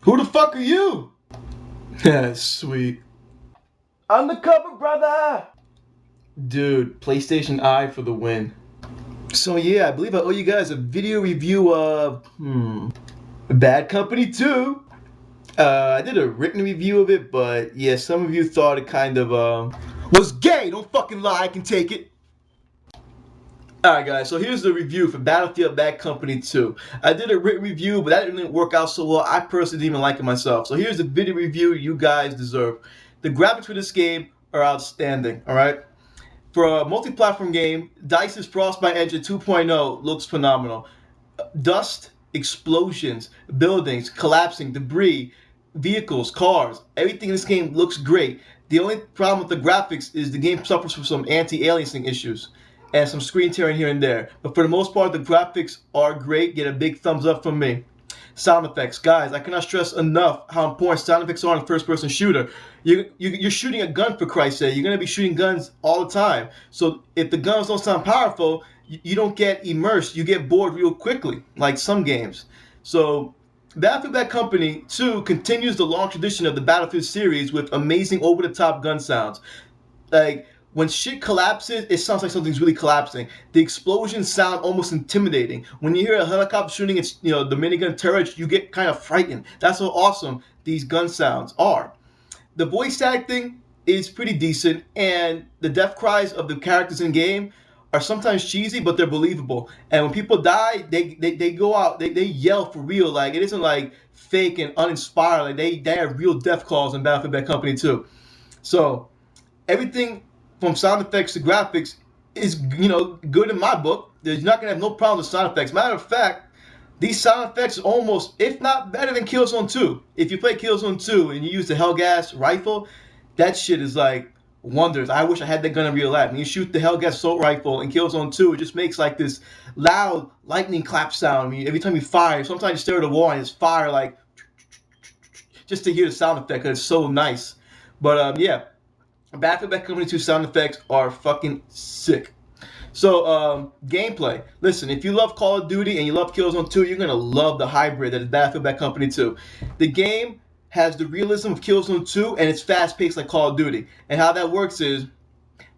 Who the fuck are you? Yeah, sweet. Undercover, brother! Dude, PlayStation Eye for the win. So yeah, I believe I owe you guys a video review of Bad Company 2. I did a written review of it, but yeah, some of you thought it kind of was gay. Don't fucking lie, I can take it. Alright guys, so here's the review for Battlefield Bad Company 2. I did a written review, but that didn't work out so well. I personally didn't even like it myself. So here's the video review you guys deserve. The graphics for this game are outstanding, alright? For a multi-platform game, DICE's Frostbite Engine 2.0 looks phenomenal. Dust, explosions, buildings, collapsing, debris, vehicles, cars, everything in this game looks great. The only problem with the graphics is the game suffers from some anti-aliasing issues and some screen tearing here and there. But for the most part, the graphics are great. Get a big thumbs up from me. Sound effects. Guys, I cannot stress enough how important sound effects are in a first-person shooter. You're shooting a gun, for Christ's sake. You're going to be shooting guns all the time. So if the guns don't sound powerful, you don't get immersed. You get bored real quickly, like some games. So Battlefield Bad Company 2 continues the long tradition of the Battlefield series with amazing over-the-top gun sounds. Like, when shit collapses, it sounds like something's really collapsing. The explosions sound almost intimidating. When you hear a helicopter shooting its, the minigun turret, you get kind of frightened. That's how awesome these gun sounds are. The voice acting is pretty decent, and the death cries of the characters in game are sometimes cheesy, but they're believable. And when people die, they go out, they yell for real. Like, it isn't like fake and uninspired. Like, they have real death calls in Battlefield Bad Company 2. So everything from sound effects to graphics is good in my book. There's not gonna have no problem with sound effects. Matter of fact, these sound effects are almost, if not better than Killzone 2. If you play Killzone 2 and you use the Hellgas rifle, that shit is like wonders. I wish I had that gun in real life. When you shoot the Hellgas assault rifle in Killzone 2, it just makes like this loud lightning clap sound. I mean, every time you fire, sometimes you stare at a wall and just fire like just to hear the sound effect because it's so nice. But yeah. Battlefield Bad Company 2 sound effects are fucking sick. So, gameplay. Listen, if you love Call of Duty and you love Killzone 2, you're going to love the hybrid that is Battlefield Bad Company 2. The game has the realism of Killzone 2 and it's fast-paced like Call of Duty. And how that works is,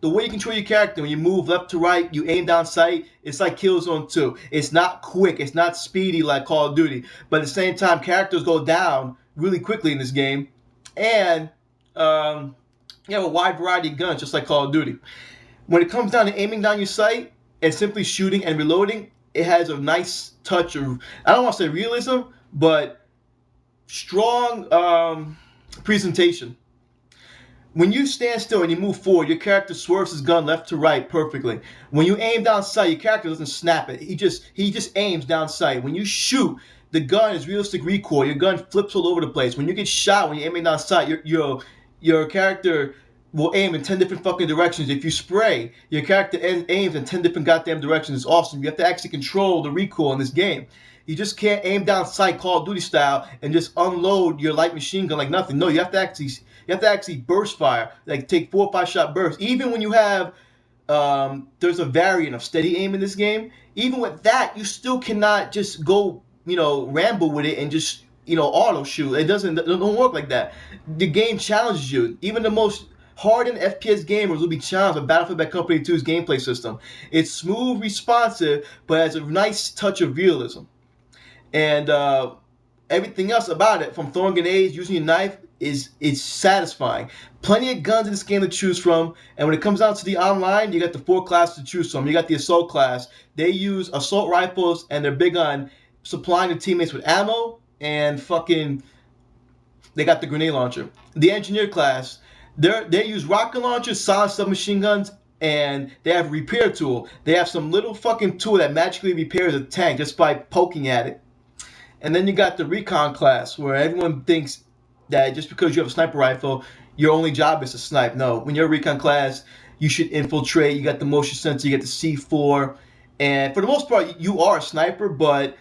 the way you control your character, when you move left to right, you aim down sight, it's like Killzone 2. It's not quick, it's not speedy like Call of Duty. But at the same time, characters go down really quickly in this game. And, you have a wide variety of guns, just like Call of Duty. When it comes down to aiming down your sight and simply shooting and reloading, it has a nice touch of, I don't want to say realism, but strong presentation. When you stand still and you move forward, your character swerves his gun left to right perfectly. When you aim down sight, your character doesn't snap it. He just aims down sight. When you shoot, the gun is realistic recoil. Your gun flips all over the place. When you get shot, when you're aiming down sight, your character will aim in 10 different fucking directions. If you spray, your character aims in 10 different goddamn directions. It's awesome. You have to actually control the recoil in this game. You just can't aim down sight Call of Duty style and just unload your light machine gun like nothing. No, you have to actually burst fire, like take 4 or 5 shot bursts. Even when you have there's a variant of steady aim in this game. Even with that, you still cannot just go ramble with it and just auto shoot. It don't work like that. The game challenges you. Even the most hardened FPS gamers will be challenged by Battlefield Bad Company 2's gameplay system. It's smooth, responsive, but has a nice touch of realism. And everything else about it, from throwing grenades, using your knife, is satisfying. Plenty of guns in this game to choose from, and when it comes down to the online, you got the 4 classes to choose from. You got the assault class. They use assault rifles, and they're big on supplying the teammates with ammo, and fucking they got the grenade launcher. The engineer class, they use rocket launchers, solid submachine guns, and they have a repair tool. They have some little fucking tool that magically repairs a tank just by poking at it. And then you got the Recon class, where everyone thinks that just because you have a sniper rifle, your only job is to snipe. No, when you're a Recon class, you should infiltrate. You got the motion sensor, you got the C4, and for the most part, you are a sniper, but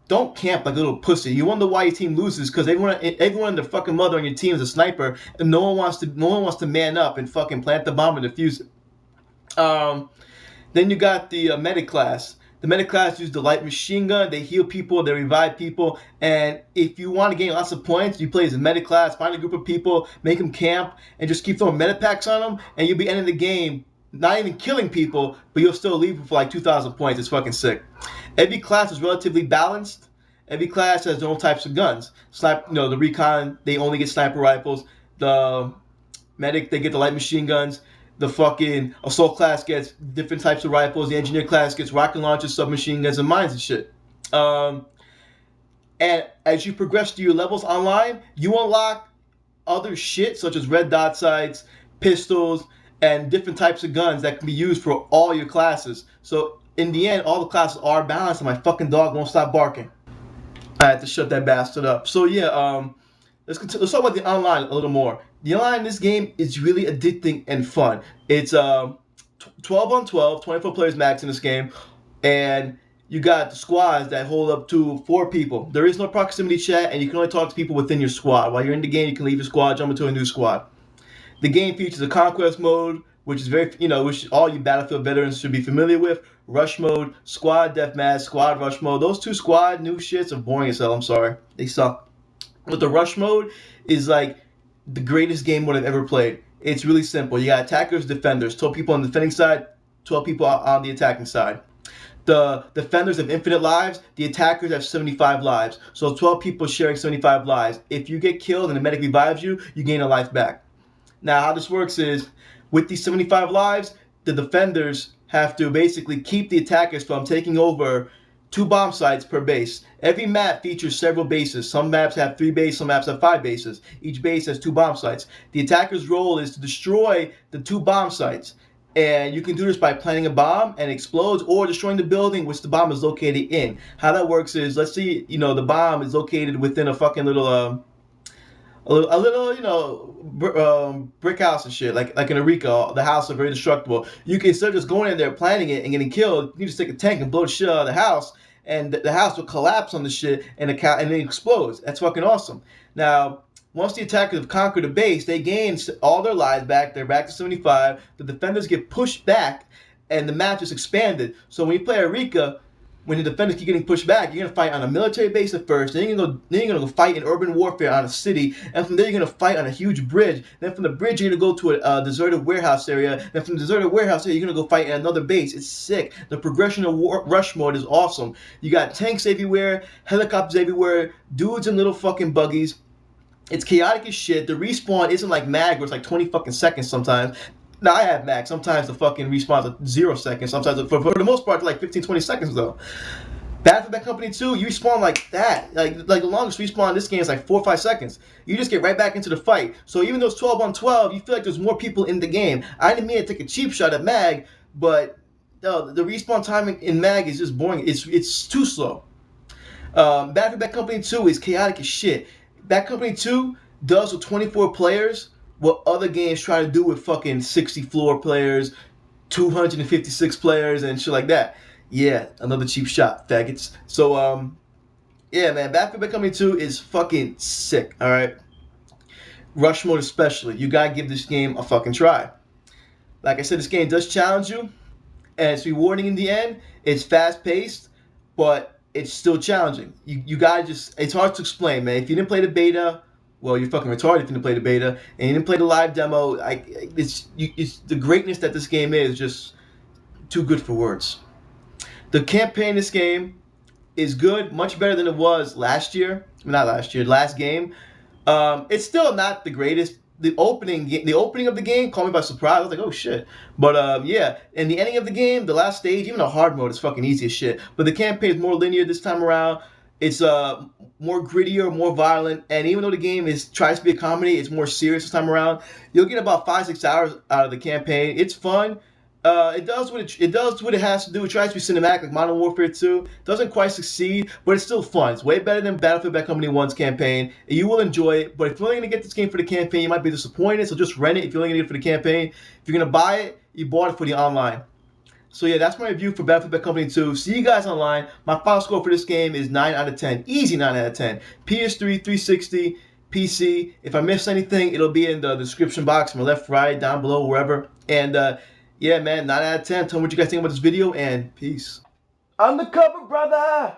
don't camp like a little pussy. You wonder why your team loses because everyone and their fucking mother on your team is a sniper, and no one wants to man up and fucking plant the bomb and defuse it. Then you got the Metaclass. The Metaclass use the light machine gun. They heal people, they revive people, and if you want to gain lots of points, you play as a Metaclass, find a group of people, make them camp, and just keep throwing Metapacks on them, and you'll be ending the game not even killing people, but you'll still leave for like 2,000 points. It's fucking sick. Every class is relatively balanced. Every class has their own types of guns. The Recon, they only get sniper rifles. The Medic, they get the light machine guns. The fucking Assault class gets different types of rifles. The Engineer class gets rocket launchers, submachine guns, and mines and shit. And as you progress through your levels online, you unlock other shit such as red dot sights, pistols, and different types of guns that can be used for all your classes. So in the end, all the classes are balanced, and my fucking dog won't stop barking. I had to shut that bastard up. So yeah, let's talk about the online a little more. The online in this game is really addicting and fun. It's 12 on 12, 24 players max in this game, and you got the squads that hold up to 4 people. There is no proximity chat, and you can only talk to people within your squad. While you're in the game, you can leave your squad, jump into a new squad. The game features a conquest mode, which is which all you Battlefield veterans should be familiar with. Rush mode, squad deathmatch, squad rush mode. Those 2 squad new shits are boring as hell. I'm sorry, they suck. But the rush mode is like the greatest game mode I've ever played. It's really simple. You got attackers, defenders. 12 people on the defending side, 12 people on the attacking side. The defenders have infinite lives. The attackers have 75 lives. So 12 people sharing 75 lives. If you get killed and the medic revives you, you gain a life back. Now, how this works is, with these 75 lives, the defenders have to basically keep the attackers from taking over 2 bomb sites per base. Every map features several bases. Some maps have 3 bases, some maps have 5 bases. Each base has 2 bomb sites. The attacker's role is to destroy the 2 bomb sites. And you can do this by planting a bomb and it explodes, or destroying the building which the bomb is located in. How that works is, let's see, the bomb is located within a fucking little brick house and shit, like in Recon. The house are very destructible. You can, instead of just going in there, planting it, and getting killed, you can just take a tank and blow the shit out of the house, and the house will collapse on the shit, and it explodes. That's fucking awesome. Now, once the attackers have conquered the base, they gain all their lives back. They're back to 75. The defenders get pushed back, and the map is expanded. So when you play Eureka, when the defenders keep getting pushed back, you're gonna fight on a military base at first. Then you're gonna go fight in urban warfare on a city, and from there you're gonna fight on a huge bridge. Then from the bridge you're gonna go to a deserted warehouse area. Then from the deserted warehouse area you're gonna go fight in another base. It's sick. The progression of rush mode is awesome. You got tanks everywhere, helicopters everywhere, dudes in little fucking buggies. It's chaotic as shit. The respawn isn't like mag where it's like 20 fucking seconds sometimes. Now, I have mag. Sometimes the fucking respawn's at 0 seconds. Sometimes, for the most part, like 15, 20 seconds, though. Battlefield Bad Company 2, you respawn like that. Like the longest respawn in this game is like 4 or 5 seconds. You just get right back into the fight. So even though it's 12 on 12, you feel like there's more people in the game. I didn't mean to take a cheap shot at mag, but the respawn timing in mag is just boring. It's too slow. Battlefield Bad Company 2 is chaotic as shit. Bad Company 2 does with 24 players what other games try to do with fucking 60 floor players, 256 players, and shit like that. Yeah, another cheap shot, faggots. So, yeah, man, Battlefield Bad Company 2 is fucking sick, alright? Rush mode especially. You gotta give this game a fucking try. Like I said, this game does challenge you, and it's rewarding in the end. It's fast-paced, but it's still challenging. You gotta just, it's hard to explain, man. If you didn't play the beta, well, you're fucking retarded if you didn't play the beta, and you didn't play the live demo. It's the greatness that this game is just too good for words. The campaign in this game is good, much better than it was last year. Not last year, last game. It's still not the greatest. The opening of the game caught me by surprise. I was like, oh shit. But yeah, and the ending of the game, the last stage, even the hard mode is fucking easy as shit. But the campaign is more linear this time around. It's more grittier, more violent, and even though the game tries to be a comedy, it's more serious this time around. You'll get about 5-6 hours out of the campaign. It's fun. It does what it has to do. It tries to be cinematic like Modern Warfare 2. Doesn't quite succeed, but it's still fun. It's way better than Battlefield Bad Company 1's campaign. And you will enjoy it. But if you're only going to get this game for the campaign, you might be disappointed. So just rent it if you're only going to get it for the campaign. If you're going to buy it, you bought it for the online. So yeah, that's my review for Battlefield Bad Company 2. See you guys online. My final score for this game is 9 out of 10. Easy 9 out of 10. PS3, 360, PC. If I missed anything, it'll be in the description box, my left, right, down below, wherever. And yeah, man, 9 out of 10. Tell me what you guys think about this video, and peace. Undercover brother!